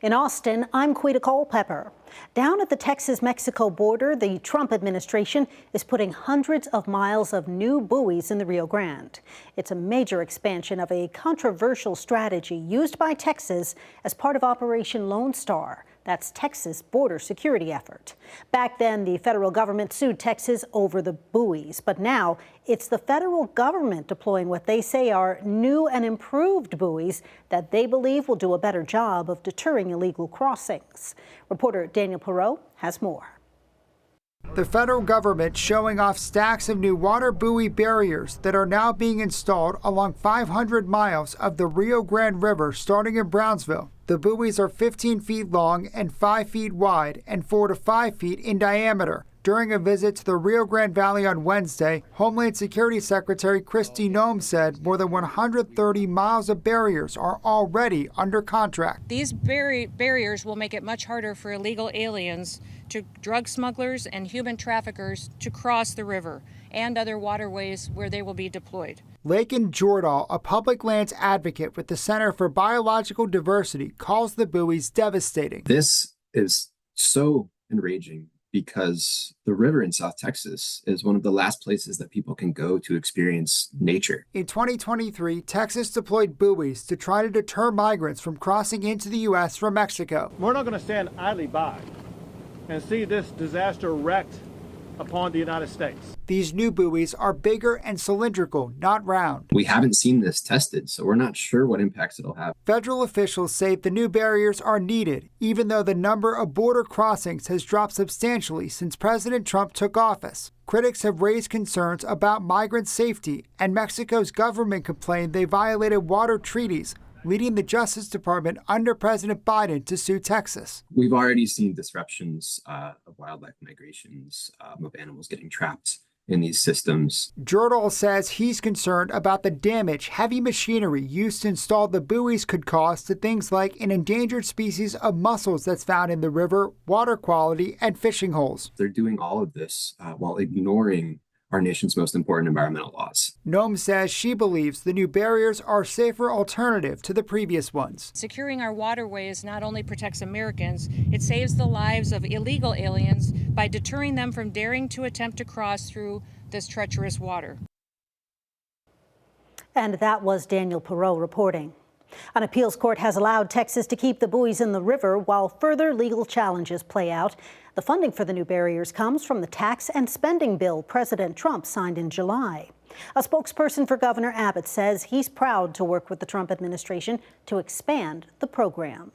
In Austin, I'm Quita Culpepper. Down at the Texas-Mexico border, the Trump administration is putting hundreds of miles of new buoys in the Rio Grande. It's a major expansion of a controversial strategy used by Texas as part of Operation Lone Star. That's Texas' border security effort. Back then, the federal government sued Texas over the buoys, but now it's the federal government deploying what they say are new and improved buoys that they believe will do a better job of deterring illegal crossings. Reporter Daniel Perot has more. The federal government showing off stacks of new water buoy barriers that are now being installed along 500 miles of the Rio Grande River starting in Brownsville. The buoys are 15 feet long and 5 feet wide and 4 to 5 feet in diameter. During a visit to the Rio Grande Valley on Wednesday, Homeland Security Secretary Kristi Noem said more than 130 miles of barriers are already under contract. These barriers will make it much harder for illegal aliens, to drug smugglers and human traffickers to cross the river and other waterways where they will be deployed. Lakin Jordahl, a public lands advocate with the Center for Biological Diversity, calls the buoys devastating. This is so enraging because the river in South Texas is one of the last places that people can go to experience nature. In 2023, Texas deployed buoys to try to deter migrants from crossing into the U.S. from Mexico. We're not going to stand idly by and see this disaster wreaked upon the United States. These new buoys are bigger and cylindrical, not round. We haven't seen this tested, so we're not sure what impacts it'll have. Federal officials say the new barriers are needed, even though the number of border crossings has dropped substantially since President Trump took office. Critics have raised concerns about migrant safety, and Mexico's government complained they violated water treaties, leading the Justice Department under President Biden to sue Texas. We've already seen disruptions of wildlife migrations, of animals getting trapped in these systems. Jordahl says he's concerned about the damage heavy machinery used to install the buoys could cause to things like an endangered species of mussels that's found in the river, water quality, and fishing holes. They're doing all of this while ignoring our nation's most important environmental laws. Noem says she believes the new barriers are a safer alternative to the previous ones. Securing our waterways not only protects Americans, it saves the lives of illegal aliens by deterring them from daring to attempt to cross through this treacherous water. And that was Daniel Perot reporting. An appeals court has allowed Texas to keep the buoys in the river while further legal challenges play out. The funding for the new barriers comes from the tax and spending bill President Trump signed in July. A spokesperson for Governor Abbott says he's proud to work with the Trump administration to expand the program.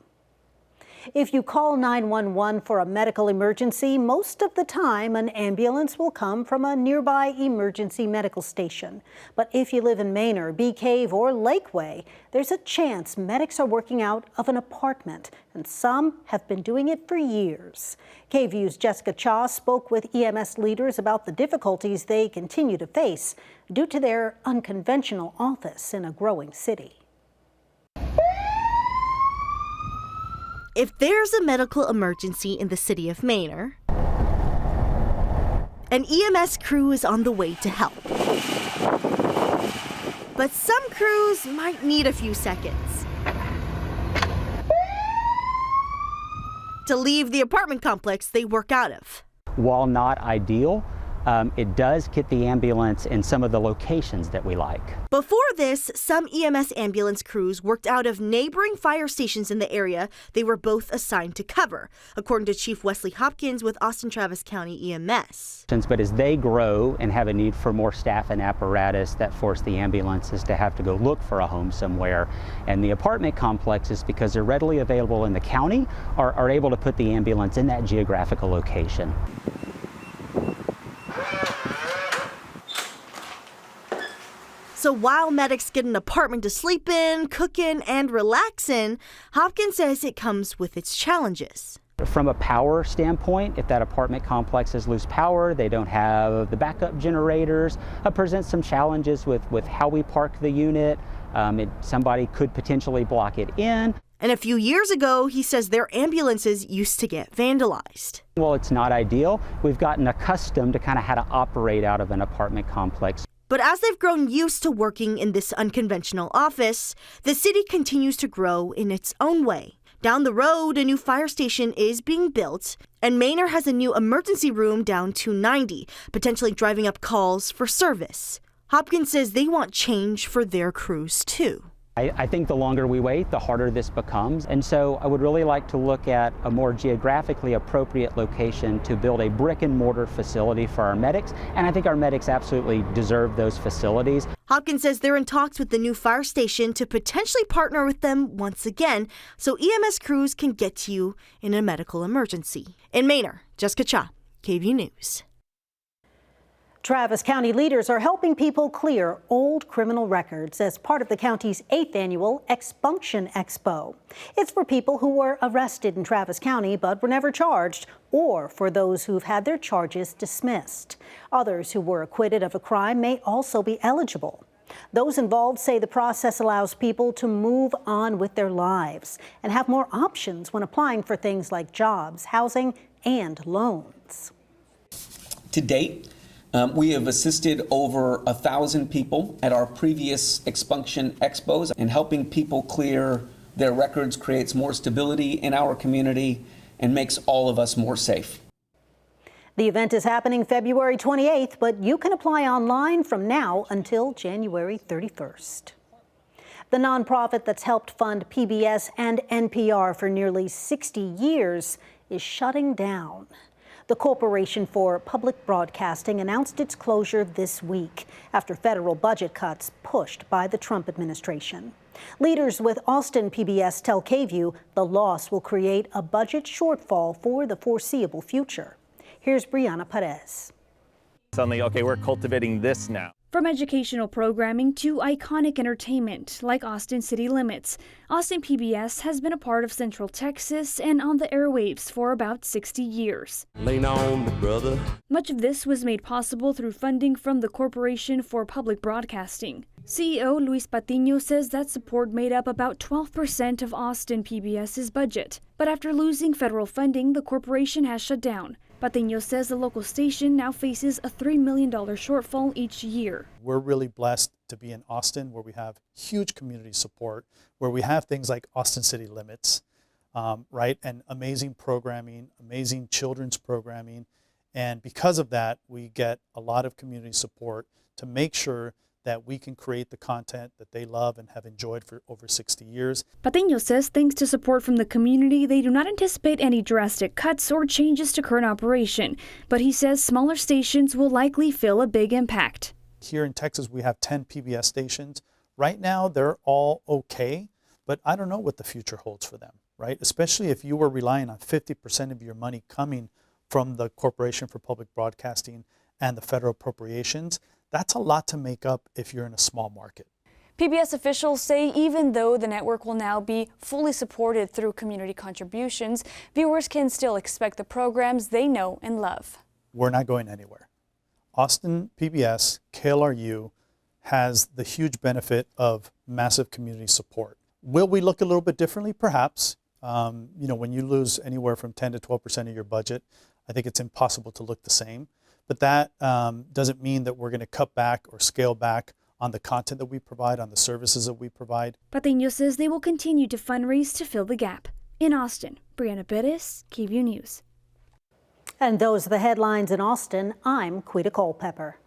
If you call 911 for a medical emergency, most of the time an ambulance will come from a nearby emergency medical station. But if you live in Manor, Bee Cave, or Lakeway, there's a chance medics are working out of an apartment, and some have been doing it for years. KVUE's Jessica Cha spoke with EMS leaders about the difficulties they continue to face due to their unconventional office in a growing city. If there's a medical emergency in the city of Manor, an EMS crew is on the way to help. But some crews might need a few seconds to leave the apartment complex they work out of. While not ideal, it does get the ambulance in some of the locations that we like. Before this, some EMS ambulance crews worked out of neighboring fire stations in the area they were both assigned to cover, according to Chief Wesley Hopkins with Austin Travis County EMS. But as they grow and have a need for more staff and apparatus, that force the ambulances to have to go look for a home somewhere. And the apartment complexes, because they're readily available in the county, are able to put the ambulance in that geographical location. So while medics get an apartment to sleep in, cook in, and relax in, Hopkins says it comes with its challenges. From a power standpoint, if that apartment complexes lose power, they don't have the backup generators, presents some challenges with how we park the unit. Somebody could potentially block it in. And a few years ago, he says their ambulances used to get vandalized. Well, it's not ideal. We've gotten accustomed to kind of how to operate out of an apartment complex. But as they've grown used to working in this unconventional office, the city continues to grow in its own way. Down the road, a new fire station is being built, and Manor has a new emergency room down 290, potentially driving up calls for service. Hopkins says they want change for their crews, too. I think the longer we wait, the harder this becomes. And so I would really like to look at a more geographically appropriate location to build a brick and mortar facility for our medics. And I think our medics absolutely deserve those facilities. Hopkins says they're in talks with the new fire station to potentially partner with them once again so EMS crews can get to you in a medical emergency. In Manor, Jessica Cha, KVUE News. Travis County leaders are helping people clear old criminal records as part of the county's 8th annual Expunction Expo. It's for people who were arrested in Travis County but were never charged, or for those who've had their charges dismissed. Others who were acquitted of a crime may also be eligible. Those involved say the process allows people to move on with their lives and have more options when applying for things like jobs, housing, and loans. To date, we have assisted over 1,000 people at our previous Expunction Expos, and helping people clear their records creates more stability in our community and makes all of us more safe. The event is happening February 28th, but you can apply online from now until January 31st. The nonprofit that's helped fund PBS and NPR for nearly 60 years is shutting down. The Corporation for Public Broadcasting announced its closure this week after federal budget cuts pushed by the Trump administration. Leaders with Austin PBS tell KVUE the loss will create a budget shortfall for the foreseeable future. Here's Brianna Perez. Suddenly, okay, we're cultivating this now. From educational programming to iconic entertainment like Austin City Limits, Austin PBS has been a part of Central Texas and on the airwaves for about 60 years. Lean on me, brother. Much of this was made possible through funding from the Corporation for Public Broadcasting. CEO Luis Patiño says that support made up about 12% of Austin PBS's budget. But after losing federal funding, the corporation has shut down. Patiño says the local station now faces a $3 million shortfall each year. We're really blessed to be in Austin, where we have huge community support, where we have things like Austin City Limits, right, and amazing programming, amazing children's programming. And because of that, we get a lot of community support to make sure that we can create the content that they love and have enjoyed for over 60 years. Patiño says thanks to support from the community, they do not anticipate any drastic cuts or changes to current operation. But he says smaller stations will likely feel a big impact. Here in Texas, we have 10 PBS stations. Right now, they're all okay, but I don't know what the future holds for them, right? Especially if you were relying on 50% of your money coming from the Corporation for Public Broadcasting and the federal appropriations. That's a lot to make up if you're in a small market. PBS officials say even though the network will now be fully supported through community contributions, viewers can still expect the programs they know and love. We're not going anywhere. Austin PBS, KLRU, has the huge benefit of massive community support. Will we look a little bit differently? Perhaps. When you lose anywhere from 10 to 12% of your budget, I think it's impossible to look the same. But that doesn't mean that we're going to cut back or scale back on the content that we provide, on the services that we provide. Patiño says they will continue to fundraise to fill the gap. In Austin, Brianna Perez, KVUE News. And those are the headlines in Austin. I'm Quita Culpepper.